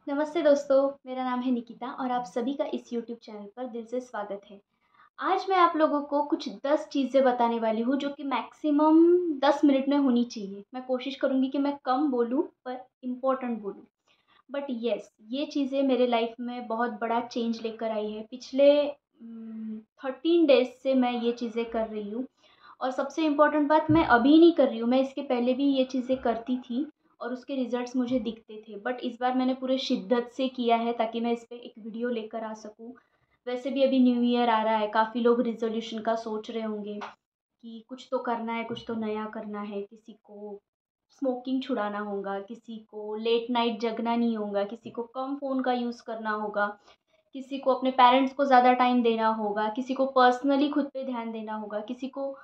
नमस्ते दोस्तों, मेरा नाम है निकिता और आप सभी का इस यूट्यूब चैनल पर दिल से स्वागत है। आज मैं आप लोगों को कुछ 10 चीज़ें बताने वाली हूँ जो कि मैक्सिमम 10 मिनट में होनी चाहिए। मैं कोशिश करूँगी कि मैं कम बोलूँ पर इम्पोर्टेंट बोलूँ। बट येस, ये चीज़ें मेरे लाइफ में बहुत बड़ा चेंज लेकर आई है। पिछले 13 डेज़ से मैं ये चीज़ें कर रही हूँ और सबसे इम्पोर्टेंट बात, मैं अभी नहीं कर रही हूँ, मैं इसके पहले भी ये चीज़ें करती थी और उसके रिज़ल्ट्स मुझे दिखते थे। बट इस बार मैंने पूरे शिद्दत से किया है ताकि मैं इस पे एक वीडियो लेकर आ सकूँ। वैसे भी अभी न्यू ईयर आ रहा है, काफ़ी लोग रिज़ोल्यूशन का सोच रहे होंगे कि कुछ तो करना है, कुछ तो नया करना है। किसी को स्मोकिंग छुड़ाना होगा, किसी को लेट नाइट जगना नहीं होगा, किसी को कम फ़ोन का यूज़ करना होगा, किसी को अपने पेरेंट्स को ज़्यादा टाइम देना होगा, किसी को पर्सनली खुद पे ध्यान देना होगा, किसी को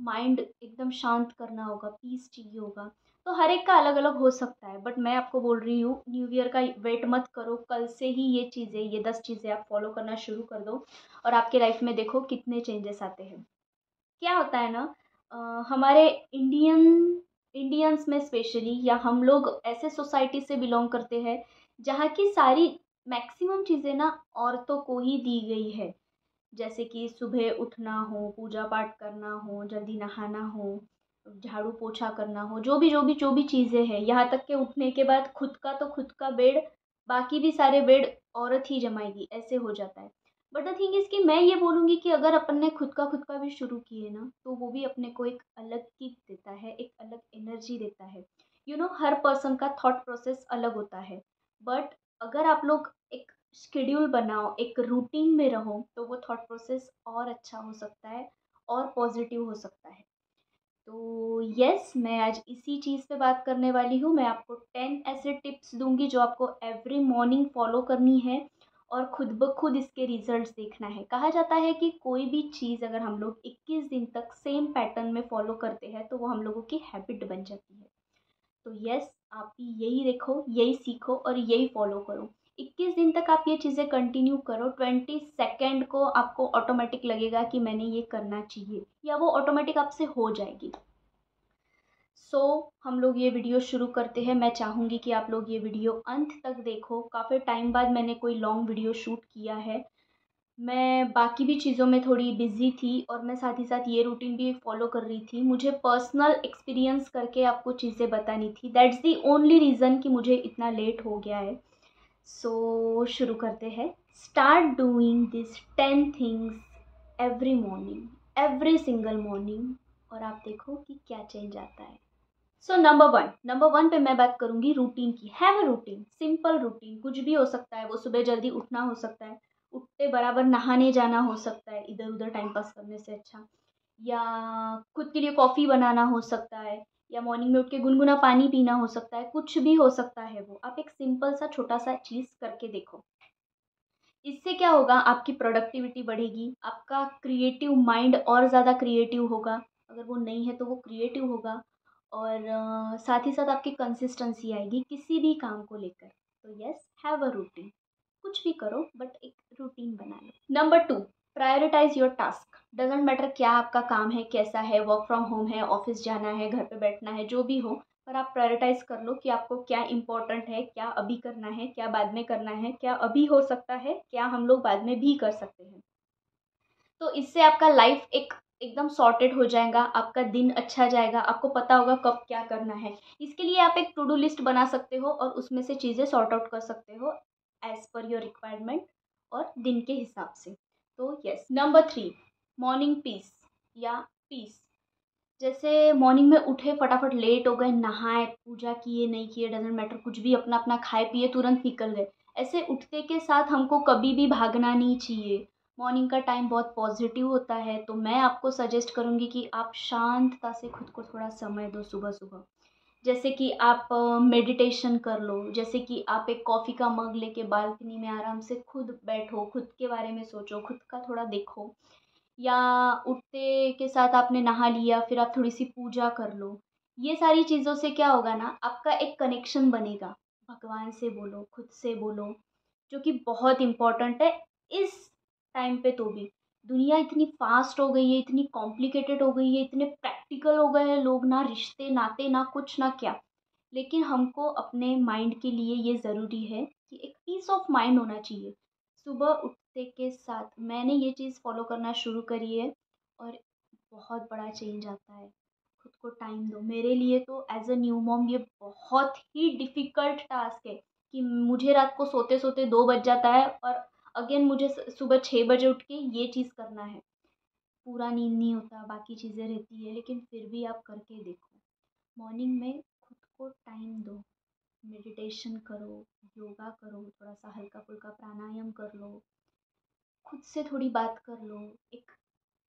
माइंड एकदम शांत करना होगा, पीस चाहिए होगा। तो हर एक का अलग अलग हो सकता है, बट मैं आपको बोल रही हूँ, न्यू ईयर का वेट मत करो। कल से ही ये 10 चीज़ें आप फॉलो करना शुरू कर दो और आपके लाइफ में देखो कितने चेंजेस आते हैं। क्या होता है ना, अ, हमारे इंडियंस में स्पेशली, या हम लोग ऐसे सोसाइटी से बिलोंग करते हैं जहाँ की सारी मैक्सिमम चीज़ें ना औरतों को ही दी गई है। जैसे कि सुबह उठना हो, पूजा पाठ करना हो, जल्दी नहाना हो, झाड़ू पोछा करना हो, जो भी चीज़ें हैं, यहाँ तक के उठने के बाद खुद का तो खुद का बेड, बाकी भी सारे बेड औरत ही जमाएगी, ऐसे हो जाता है। बट द थिंग इज़ कि मैं ये बोलूँगी कि अगर अपन ने खुद का भी शुरू किए ना, तो वो भी अपने को एक अलग किक देता है, एक अलग एनर्जी देता है। हर पर्सन का थॉट प्रोसेस अलग होता है। बट अगर आप लोग एक शेड्यूल बनाओ, एक रूटीन में रहो, तो वो थॉट प्रोसेस और अच्छा हो सकता है और पॉजिटिव हो सकता है। तो यस, मैं आज इसी चीज़ पे बात करने वाली हूँ। मैं आपको 10 ऐसे टिप्स दूंगी जो आपको एवरी मॉर्निंग फॉलो करनी है और खुद ब खुद इसके रिजल्ट्स देखना है। कहा जाता है कि कोई भी चीज़ अगर हम लोग 21 दिन तक सेम पैटर्न में फॉलो करते हैं तो वो हम लोगों की हैबिट बन जाती है। तो यस, आप भी यही देखो, यही सीखो और यही फॉलो करो। 21 दिन तक आप ये चीज़ें कंटिन्यू करो। 22nd को आपको ऑटोमेटिक लगेगा कि मैंने ये करना चाहिए, या वो ऑटोमेटिक आपसे हो जाएगी। सो हम लोग ये वीडियो शुरू करते हैं। मैं चाहूँगी कि आप लोग ये वीडियो अंत तक देखो। काफ़ी टाइम बाद मैंने कोई लॉन्ग वीडियो शूट किया है। मैं बाकी भी चीज़ों में थोड़ी बिज़ी थी और मैं साथ ही साथ ये रूटीन भी फॉलो कर रही थी। मुझे पर्सनल एक्सपीरियंस करके आपको चीज़ें बतानी थी। दैट्स दी ओनली रीज़न कि मुझे इतना लेट हो गया है। सो शुरू करते हैं। Start doing this 10 things every morning, every single morning, और आप देखो कि क्या चेंज आता है। सो नंबर वन पे मैं बात करूंगी रूटीन की। Have a routine, simple routine, कुछ भी हो सकता है। वो सुबह जल्दी उठना हो सकता है, उठते बराबर नहाने जाना हो सकता है, इधर उधर टाइम पास करने से अच्छा, या खुद के लिए कॉफ़ी बनाना हो सकता है, या मॉर्निंग में उठ के गुनगुना पानी पीना हो सकता है। कुछ भी हो सकता है। वो आप एक सिंपल सा छोटा सा चीज़ करके देखो। इससे क्या होगा, आपकी प्रोडक्टिविटी बढ़ेगी, आपका क्रिएटिव माइंड और ज़्यादा क्रिएटिव होगा। अगर वो नहीं है तो वो क्रिएटिव होगा। और साथ ही साथ आपकी कंसिस्टेंसी आएगी किसी भी काम को लेकर। तो यस, हैव अ रूटीन। कुछ भी करो बट एक रूटीन बना लो। Number 2, prioritise your task. Doesn't matter क्या आपका काम है, कैसा है, वर्क फ्रॉम होम है, ऑफिस जाना है, घर पे बैठना है, जो भी हो, पर आप प्रायोरिटाइज कर लो कि आपको क्या इंपॉर्टेंट है, क्या अभी करना है, क्या बाद में करना है, क्या अभी हो सकता है, क्या हम लोग बाद में भी कर सकते हैं। तो इससे आपका लाइफ एक एकदम सॉर्टेड हो जाएगा, आपका दिन अच्छा जाएगा, आपको पता होगा कब क्या करना है। इसके लिए आप एक टू डू लिस्ट बना सकते हो और उसमें से चीज़ें सॉर्ट आउट कर सकते हो एज पर योर रिक्वायरमेंट और दिन के हिसाब से। तो यस, नंबर 3, मॉर्निंग पीस या पीस। जैसे मॉर्निंग में उठे, फटाफट लेट हो गए, नहाए, पूजा किए नहीं किए, डजेंट मैटर, कुछ भी, अपना अपना खाए पिए, तुरंत निकल गए। ऐसे उठते के साथ हमको कभी भी भागना नहीं चाहिए। मॉर्निंग का टाइम बहुत पॉजिटिव होता है। तो मैं आपको सजेस्ट करूँगी कि आप शांतता से खुद को थोड़ा समय दो सुबह सुबह। जैसे कि आप मेडिटेशन कर लो, जैसे कि आप एक कॉफ़ी का मग लेके बालकनी में आराम से खुद बैठो, खुद के बारे में सोचो, खुद का थोड़ा देखो, या उठते के साथ आपने नहा लिया, फिर आप थोड़ी सी पूजा कर लो। ये सारी चीज़ों से क्या होगा ना, आपका एक कनेक्शन बनेगा। भगवान से बोलो, खुद से बोलो, जो कि बहुत इम्पोर्टेंट है इस टाइम पे। तो भी दुनिया इतनी फास्ट हो गई है, इतनी कॉम्प्लिकेटेड हो गई है, इतने प्रैक्टिकल हो गए हैं लोग, ना रिश्ते नाते ना कुछ ना क्या। लेकिन हमको अपने माइंड के लिए ये ज़रूरी है कि एक पीस ऑफ माइंड होना चाहिए। सुबह उठते के साथ मैंने ये चीज़ फ़ॉलो करना शुरू करी है और बहुत बड़ा चेंज आता है। खुद को टाइम दो। मेरे लिए तो एज़ अ न्यू मॉम ये बहुत ही डिफ़िकल्ट टास्क है कि मुझे रात को सोते-सोते 2 बज जाता है और अगेन मुझे सुबह 6 बजे उठ के ये चीज़ करना है। पूरा नींद नहीं होता, बाकी चीज़ें रहती है, लेकिन फिर भी आप करके देखो। मॉर्निंग में खुद को टाइम दो, मेडिटेशन करो, योगा करो, थोड़ा-सा हल्का-फुल्का प्राणायाम कर लो, खुद से थोड़ी बात कर लो, एक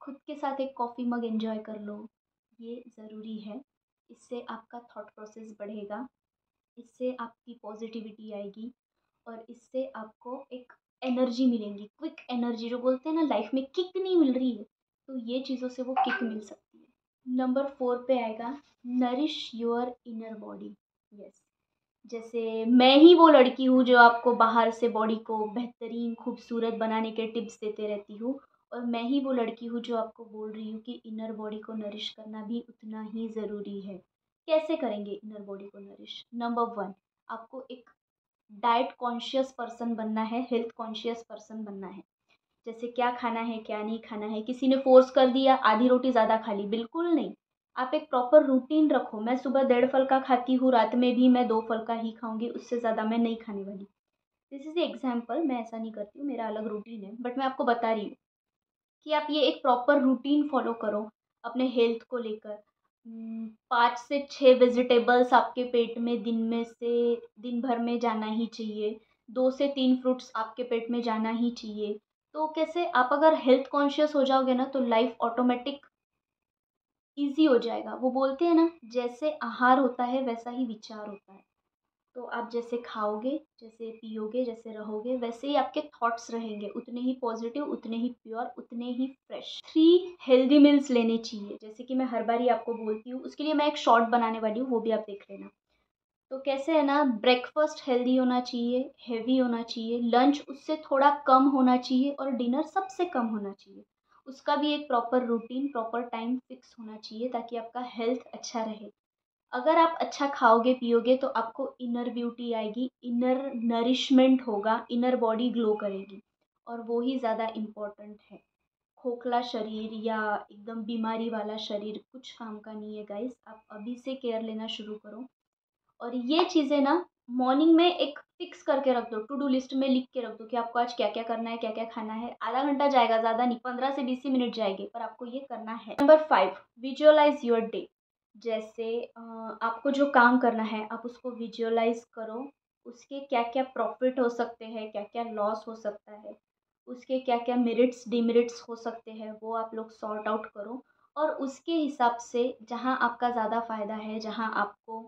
खुद के साथ एक कॉफ़ी मग एन्जॉय कर लो। ये ज़रूरी है। इससे आपका थॉट प्रोसेस बढ़ेगा, इससे आपकी पॉज़िटिविटी आएगी और इससे आपको एक एनर्जी मिलेंगी, क्विक एनर्जी जो बोलते हैं ना लाइफ में किक नहीं मिल रही है, तो ये चीज़ों से वो किक मिल सकती है। नंबर 4 पे आएगा nourish your inner body. Yes, जैसे मैं ही वो लड़की हूँ जो आपको बाहर से बॉडी को बेहतरीन खूबसूरत बनाने के टिप्स देते रहती हूँ और मैं ही वो लड़की हूँ जो आपको बोल रही हूँ कि इनर बॉडी को नरिश करना भी उतना ही ज़रूरी है। कैसे करेंगे इनर बॉडी को नरिश? नंबर 1, आपको एक डाइट कॉन्शियस पर्सन बनना है, हेल्थ कॉन्शियस पर्सन बनना है। जैसे क्या खाना है, क्या नहीं खाना है। किसी ने फ़ोर्स कर दिया, आधी रोटी ज़्यादा खा ली, बिल्कुल नहीं। आप एक प्रॉपर रूटीन रखो। मैं सुबह 1.5 फुल्का खाती हूँ, रात में भी मैं 2 फुल्का ही खाऊँगी, उससे ज़्यादा मैं नहीं खाने वाली। दिस इज़ द एग्ज़ाम्पल, मैं ऐसा नहीं करती हूँ, मेरा अलग रूटीन है। बट मैं आपको बता रही हूँ कि आप ये एक प्रॉपर रूटीन फ़ॉलो करो अपने हेल्थ को लेकर। 5 से 6 वेजिटेबल्स आपके पेट में दिन भर में जाना ही चाहिए। 2 से 3 फ्रूट्स आपके पेट में जाना ही चाहिए। तो कैसे आप अगर हेल्थ कॉन्शियस हो जाओगे ना तो लाइफ ऑटोमेटिक ईज़ी हो जाएगा। वो बोलते हैं ना, जैसे आहार होता है वैसा ही विचार होता है। तो आप जैसे खाओगे, जैसे पियोगे, जैसे रहोगे, वैसे ही आपके थॉट्स रहेंगे, उतने ही पॉजिटिव, उतने ही प्योर, उतने ही फ्रेश। 3 हेल्दी मील्स लेने चाहिए, जैसे कि मैं हर बारी आपको बोलती हूँ, उसके लिए मैं एक शॉर्ट बनाने वाली हूँ, वो भी आप देख लेना। तो कैसे है ना, ब्रेकफास्ट हेल्दी होना चाहिए, हेवी होना चाहिए, लंच उससे थोड़ा कम होना चाहिए और डिनर सबसे कम होना चाहिए। उसका भी एक proper routine, proper time fix होना चाहिए ताकि आपका हेल्थ अच्छा रहे। अगर आप अच्छा खाओगे पियोगे तो आपको इनर ब्यूटी आएगी, इनर नरिशमेंट होगा, इनर बॉडी ग्लो करेगी और वो ही ज़्यादा इम्पोर्टेंट है। खोखला शरीर या एकदम बीमारी वाला शरीर कुछ काम का नहीं है गाइस। आप अभी से केयर लेना शुरू करो और ये चीज़ें ना मॉर्निंग में एक फिक्स करके रख दो, टू डू लिस्ट में लिख के रख दो कि आपको आज क्या क्या करना है, क्या क्या खाना है। आधा घंटा जाएगा, ज़्यादा नहीं, 15 से 20 ही मिनट जाएंगे, पर आपको ये करना है। Number 5, visualise your day. जैसे आपको जो काम करना है आप उसको विजुअलाइज करो, उसके क्या क्या प्रॉफिट हो सकते हैं, क्या क्या लॉस हो सकता है, उसके क्या क्या मेरिट्स डिमेरिट्स हो सकते हैं, वो आप लोग सॉर्ट आउट करो और उसके हिसाब से जहाँ आपका ज़्यादा फ़ायदा है, जहाँ आपको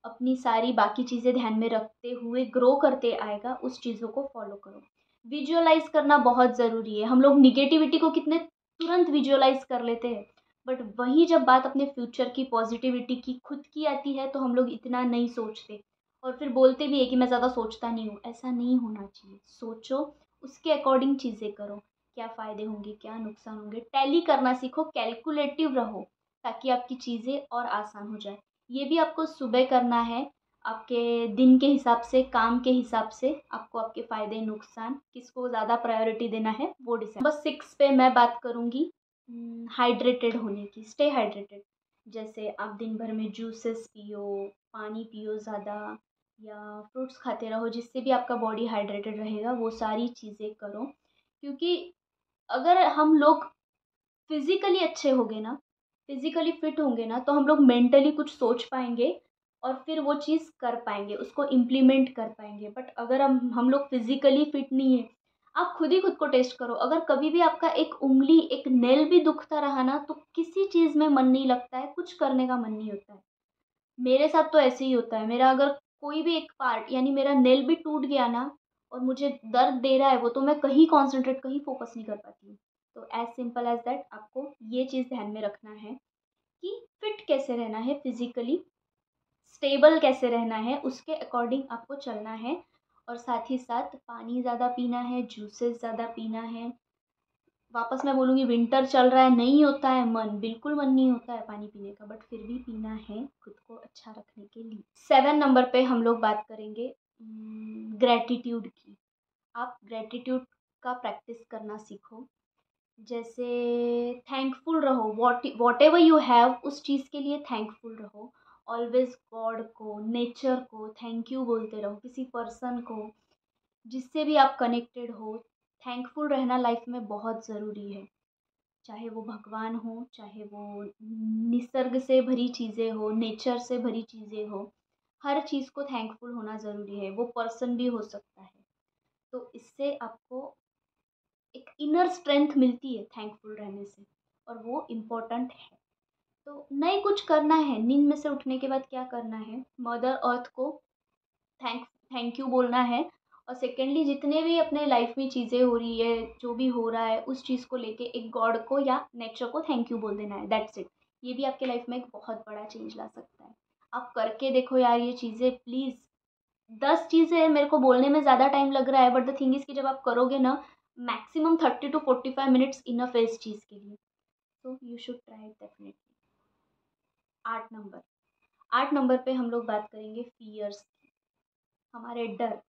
अपनी सारी बाकी चीज़ें ध्यान में रखते हुए ग्रो करते आएगा, उस चीज़ों को फॉलो करो। विजुअलाइज करना बहुत ज़रूरी है। हम लोग निगेटिविटी को कितने तुरंत विजुअलाइज कर लेते हैं, बट वही जब बात अपने फ्यूचर की, पॉजिटिविटी की, खुद की आती है तो हम लोग इतना नहीं सोचते और फिर बोलते भी है कि मैं ज़्यादा सोचता नहीं हूँ। ऐसा नहीं होना चाहिए। सोचो, उसके अकॉर्डिंग चीज़ें करो। क्या फ़ायदे होंगे, क्या नुकसान होंगे, टैली करना सीखो, कैलकुलेटिव रहो ताकि आपकी चीज़ें और आसान हो जाए। ये भी आपको सुबह करना है, आपके दिन के हिसाब से, काम के हिसाब से आपको आपके फ़ायदे नुकसान किसको ज़्यादा प्रायोरिटी देना है वो डिसाइड। नंबर 6 पे मैं बात करूँगी हाइड्रेटेड होने की। Stay hydrated. जैसे आप दिन भर में जूसेस पियो, पानी पियो ज़्यादा या फ्रूट्स खाते रहो, जिससे भी आपका बॉडी हाइड्रेटेड रहेगा, वो सारी चीज़ें करो। क्योंकि अगर हम लोग फिज़िकली अच्छे होंगे ना, फिज़िकली फिट होंगे ना, तो हम लोग मेंटली कुछ सोच पाएँगे और फिर वो चीज़ कर पाएँगे, उसको इम्प्लीमेंट कर पाएँगे। बट अगर हम लोग फिज़िकली फिट नहीं है, आप खुद ही खुद को टेस्ट करो। अगर कभी भी आपका एक उँगली, एक नेल भी दुखता रहा ना, तो किसी चीज़ में मन नहीं लगता है, कुछ करने का मन नहीं होता है। मेरे साथ तो ऐसे ही होता है। मेरा अगर कोई भी एक पार्ट यानी मेरा नेल भी टूट गया ना और मुझे दर्द दे रहा है वो, तो मैं कहीं कॉन्सन्ट्रेट, कहीं फ़ोकस नहीं कर पाती हूँ। तो एज़ सिंपल एज़ दैट आपको ये चीज़ ध्यान में रखना है कि फिट कैसे रहना है, फिज़िकली स्टेबल कैसे रहना है, उसके अकॉर्डिंग आपको चलना है और साथ ही साथ पानी ज़्यादा पीना है, जूसेस ज़्यादा पीना है, वापस मैं बोलूँगी विंटर चल रहा है, नहीं होता है मन, बिल्कुल मन नहीं होता है पानी पीने का, बट फिर भी पीना है खुद को अच्छा रखने के लिए। 7 नंबर पे हम लोग बात करेंगे ग्रैटिट्यूड की। आप ग्रैटिट्यूड का प्रैक्टिस करना सीखो। जैसे थैंकफुल रहो, वॉट एवर यू हैव उस चीज़ के लिए थैंकफुल रहो। ऑलवेज गॉड को, नेचर को थैंक यू बोलते रहो, किसी पर्सन को जिससे भी आप कनेक्टेड हो। थैंकफुल रहना लाइफ में बहुत ज़रूरी है, चाहे वो भगवान हो, चाहे वो निसर्ग से भरी चीज़ें हो, नेचर से भरी चीज़ें हो, हर चीज़ को थैंकफुल होना ज़रूरी है। वो पर्सन भी हो सकता है। तो इससे आपको एक इनर स्ट्रेंथ मिलती है थैंकफुल रहने से, और वो इम्पोर्टेंट है। तो नहीं कुछ करना है, नींद में से उठने के बाद क्या करना है, मदर अर्थ को थैंक थैंक यू बोलना है। और सेकेंडली जितने भी अपने लाइफ में चीज़ें हो रही है, जो भी हो रहा है उस चीज़ को लेके एक गॉड को या नेचर को थैंक यू बोल देना है, दैट्स इट। ये भी आपके लाइफ में एक बहुत बड़ा चेंज ला सकता है। आप करके देखो यार ये चीज़ें प्लीज़। 10 चीज़ें मेरे को बोलने में ज़्यादा टाइम लग रहा है, बट द थिंग इज़ कि जब आप करोगे ना, मैक्सिमम 30 to 45 मिनट्स इनफ है इस चीज़ के लिए। So you should try it definitely. 8 number 8 number पे हम लोग बात करेंगे फियर्स की। हमारे डर,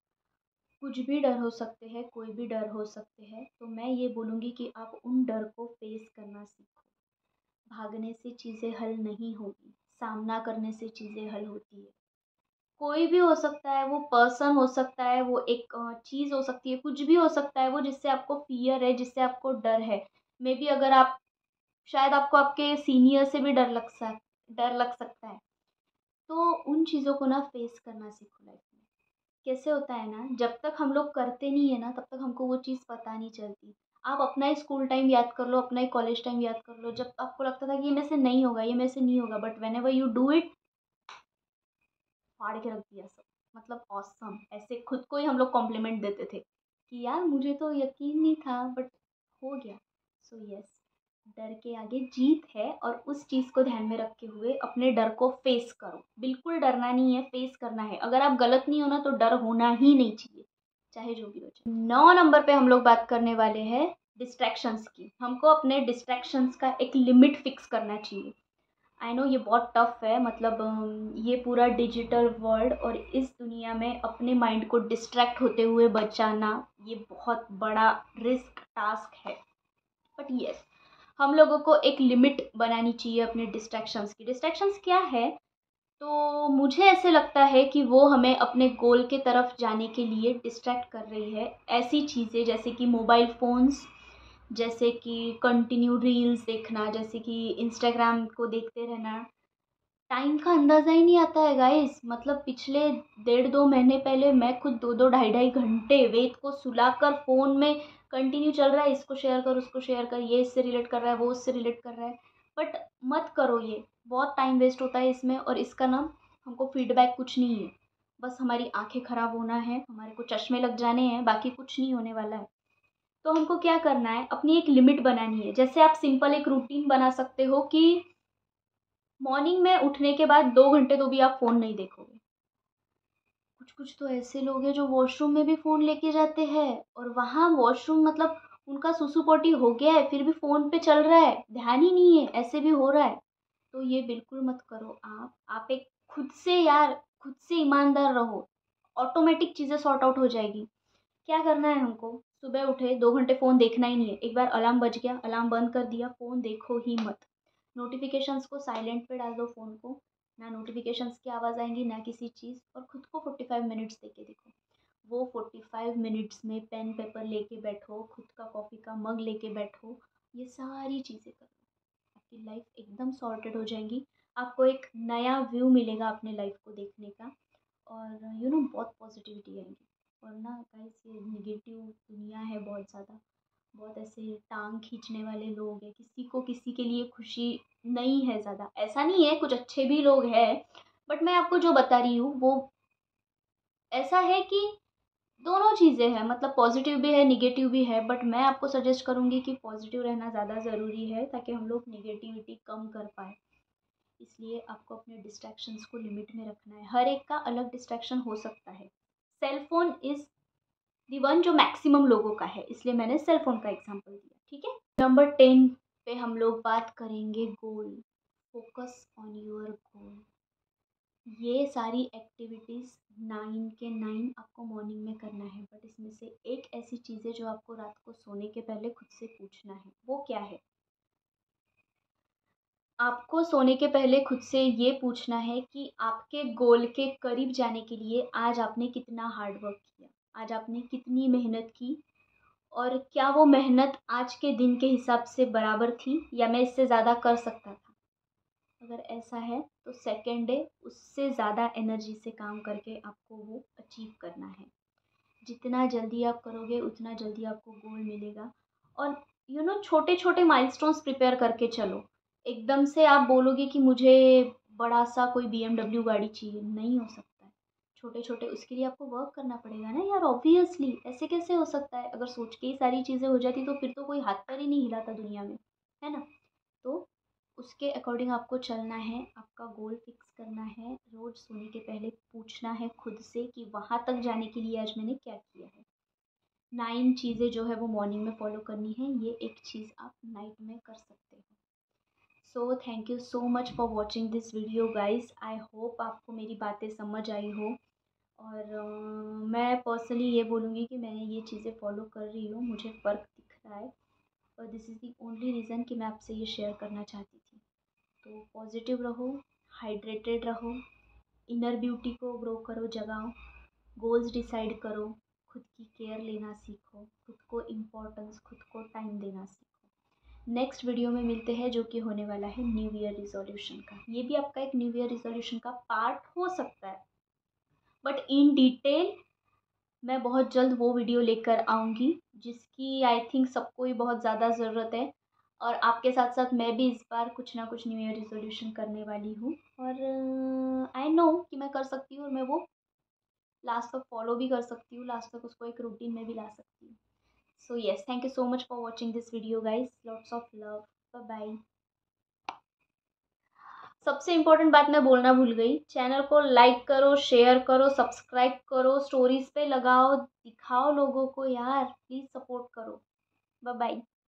कुछ भी डर हो सकते हैं, कोई भी डर हो सकते हैं, तो मैं ये बोलूँगी कि आप उन डर को फेस करना सीखो। भागने से चीज़ें हल नहीं होगी, सामना करने से चीज़ें हल होती है। कोई भी हो सकता है, वो पर्सन हो सकता है, वो एक चीज़ हो सकती है, कुछ भी हो सकता है वो जिससे आपको फ़ियर है, जिससे आपको डर है। मे बी अगर आप, शायद आपको आपके सीनियर से भी डर लग सकता है। तो उन चीज़ों को ना फेस करना सीखो लाइफ में। कैसे होता है ना, जब तक हम लोग करते नहीं है ना, तब तक हमको वो चीज़ पता नहीं चलती। आप अपना ही स्कूल टाइम याद कर लो, अपना ही कॉलेज टाइम याद कर लो, जब आपको लगता था कि ये मेरे से नहीं होगा, ये मेरे से नहीं होगा, but when ever you do it, फाड़ के रख दिया सब। मतलब ऑसम, ऐसे खुद को ही हम लोग कॉम्प्लीमेंट देते थे कि यार मुझे तो यकीन नहीं था, बट हो गया। सो यस, डर के आगे जीत है, और उस चीज़ को ध्यान में रखते हुए अपने डर को फेस करो। बिल्कुल डरना नहीं है, फेस करना है। अगर आप गलत नहीं हो ना, तो डर होना ही नहीं चाहिए, चाहे जो भी हो जाए। 9 नंबर पे हम लोग बात करने वाले हैं डिस्ट्रैक्शंस की। हमको अपने डिस्ट्रैक्शंस का एक लिमिट फिक्स करना चाहिए। आई नो ये बहुत टफ है, मतलब ये पूरा डिजिटल वर्ल्ड और इस दुनिया में अपने माइंड को डिस्ट्रैक्ट होते हुए बचाना, ये बहुत बड़ा रिस्क टास्क है। बट यस, हम लोगों को एक लिमिट बनानी चाहिए अपने डिस्ट्रैक्शंस की। डिस्ट्रैक्शंस क्या है, तो मुझे ऐसे लगता है कि वो हमें अपने गोल के तरफ जाने के लिए डिस्ट्रैक्ट कर रही है। ऐसी चीज़ें जैसे कि मोबाइल फ़ोन्स, जैसे कि कंटिन्यू रील्स देखना, जैसे कि इंस्टाग्राम को देखते रहना। टाइम का अंदाज़ा ही नहीं आता है गाइस। मतलब पिछले 1.5 2 महीने पहले मैं खुद 2 2 ढाई ढाई घंटे वेद को सुलाकर फ़ोन में कंटिन्यू चल रहा है, इसको शेयर कर, उसको शेयर कर, ये इससे रिलेट कर रहा है, वो उससे रिलेट कर रहा है। बट मत करो ये, बहुत टाइम वेस्ट होता है इसमें, और इसका ना हमको फीडबैक कुछ नहीं है। बस हमारी आंखें ख़राब होना है, हमारे को चश्मे लग जाने हैं, बाकी कुछ नहीं होने वाला है। तो हमको क्या करना है, अपनी एक लिमिट बनानी है। जैसे आप सिंपल एक रूटीन बना सकते हो कि मॉर्निंग में उठने के बाद 2 घंटे तो भी आप फ़ोन नहीं देखोगे। कुछ कुछ तो ऐसे लोग हैं जो वॉशरूम में भी फ़ोन लेके जाते हैं, और वहाँ वॉशरूम मतलब उनका सुसु पोटी हो गया है, फिर भी फ़ोन पे चल रहा है, ध्यान ही नहीं है, ऐसे भी हो रहा है। तो ये बिल्कुल मत करो आप एक खुद से यार, खुद से ईमानदार रहो, ऑटोमेटिक चीज़ें सॉर्ट आउट हो जाएगी। क्या करना है हमको, सुबह उठे 2 घंटे फ़ोन देखना ही नहीं है। एक बार अलार्म बज गया, अलार्म बंद कर दिया, फ़ोन देखो ही मत। नोटिफिकेशंस को साइलेंट पे डाल दो फ़ोन को, ना नोटिफिकेशंस की आवाज़ आएंगी ना किसी चीज़, और खुद को 45 मिनट्स दे के देखो। वो 45 मिनट्स में पेन पेपर लेके बैठो, खुद का कॉफ़ी का मग लेके बैठो, ये सारी चीज़ें करो, आपकी लाइफ एकदम सॉर्टेड हो जाएंगी। आपको एक नया व्यू मिलेगा अपने लाइफ को देखने का, और बहुत पॉजिटिविटी आएगी। और ना गाइस, ये नेगेटिव दुनिया है बहुत ज़्यादा, बहुत ऐसे टांग खींचने वाले लोग हैं, किसी को किसी के लिए खुशी नहीं है ज़्यादा। ऐसा नहीं है, कुछ अच्छे भी लोग हैं, बट मैं आपको जो बता रही हूँ वो ऐसा है कि दोनों चीज़ें हैं, मतलब पॉजिटिव भी है, निगेटिव भी है। बट मैं आपको सजेस्ट करूँगी कि पॉजिटिव रहना ज़्यादा ज़रूरी है, ताकि हम लोग नेगेटिविटी कम कर पाए। इसलिए आपको अपने डिस्ट्रैक्शंस को लिमिट में रखना है। हर एक का अलग डिस्ट्रैक्शन हो सकता है। Cell phone is the one जो मैक्सिमम लोगों का है, इसलिए मैंने सेल फोन का एग्जांपल दिया, ठीक है। नंबर 10 पे हम लोग बात करेंगे goal. Focus on your goal. ये सारी एक्टिविटीज़ 9 के 9 आपको मॉर्निंग में करना है, बट इसमें से एक ऐसी चीज़ है जो आपको रात को सोने के पहले खुद से पूछना है। वो क्या है? आपको सोने के पहले खुद से ये पूछना है कि आपके गोल के करीब जाने के लिए आज आपने कितना हार्ड वर्क किया, आज आपने कितनी मेहनत की, और क्या वो मेहनत आज के दिन के हिसाब से बराबर थी या मैं इससे ज़्यादा कर सकता था। अगर ऐसा है तो सेकेंड डे उससे ज़्यादा एनर्जी से काम करके आपको वो अचीव करना है। जितना जल्दी आप करोगे उतना जल्दी आपको गोल मिलेगा। और छोटे छोटे माइलस्टोन्स प्रिपेयर करके चलो। एकदम से आप बोलोगे कि मुझे बड़ा सा कोई BMW गाड़ी चाहिए, नहीं हो सकता है। छोटे छोटे उसके लिए आपको वर्क करना पड़ेगा ना यार, ऑब्वियसली। ऐसे कैसे हो सकता है? अगर सोच के ही सारी चीज़ें हो जाती तो फिर तो कोई हाथ पैर ही नहीं हिलाता दुनिया में, है ना। तो उसके अकॉर्डिंग आपको चलना है, आपका गोल फिक्स करना है, रोज़ सोने के पहले पूछना है खुद से कि वहाँ तक जाने के लिए आज मैंने क्या किया है। 9 चीज़ें जो है वो मॉर्निंग में फॉलो करनी है, ये एक चीज़ आप नाइट में कर सकते हो। So thank you so much for watching this video guys. I hope आपको मेरी बातें समझ आई हो। और मैं पर्सनली ये बोलूँगी कि मैंने ये चीज़ें फॉलो कर रही हूँ, मुझे फ़र्क दिख रहा है, और this is the only reason कि मैं आपसे ये शेयर करना चाहती थी। तो पॉजिटिव रहो, हाइड्रेटेड रहो, इनर ब्यूटी को ग्रो करो, जगाओ, गोल्स डिसाइड करो, खुद की केयर लेना सीखो, खुद को इम्पोर्टेंस, खुद को टाइम देना सीखो। नेक्स्ट वीडियो में मिलते हैं, जो कि होने वाला है न्यू ईयर रिजोल्यूशन का। ये भी आपका एक न्यू ईयर रिजोल्यूशन का पार्ट हो सकता है, बट इन डिटेल मैं बहुत जल्द वो वीडियो लेकर आऊँगी, जिसकी आई थिंक सबको ही बहुत ज़्यादा ज़रूरत है। और आपके साथ साथ मैं भी इस बार कुछ ना कुछ न्यू ईयर रिजोल्यूशन करने वाली हूँ, और आई नो कि मैं कर सकती हूँ, और मैं वो लास्ट तक फॉलो भी कर सकती हूँ, लास्ट तक उसको एक रूटीन में भी ला सकती हूँ। So yes, thank you so much for watching this video guys. Lots of love. Bye bye. सबसे इम्पोर्टेंट बात मैं बोलना भूल गई, चैनल को लाइक करो, शेयर करो, सब्सक्राइब करो, स्टोरीज पे लगाओ, दिखाओ लोगों को यार, प्लीज़ सपोर्ट करो। Bye bye.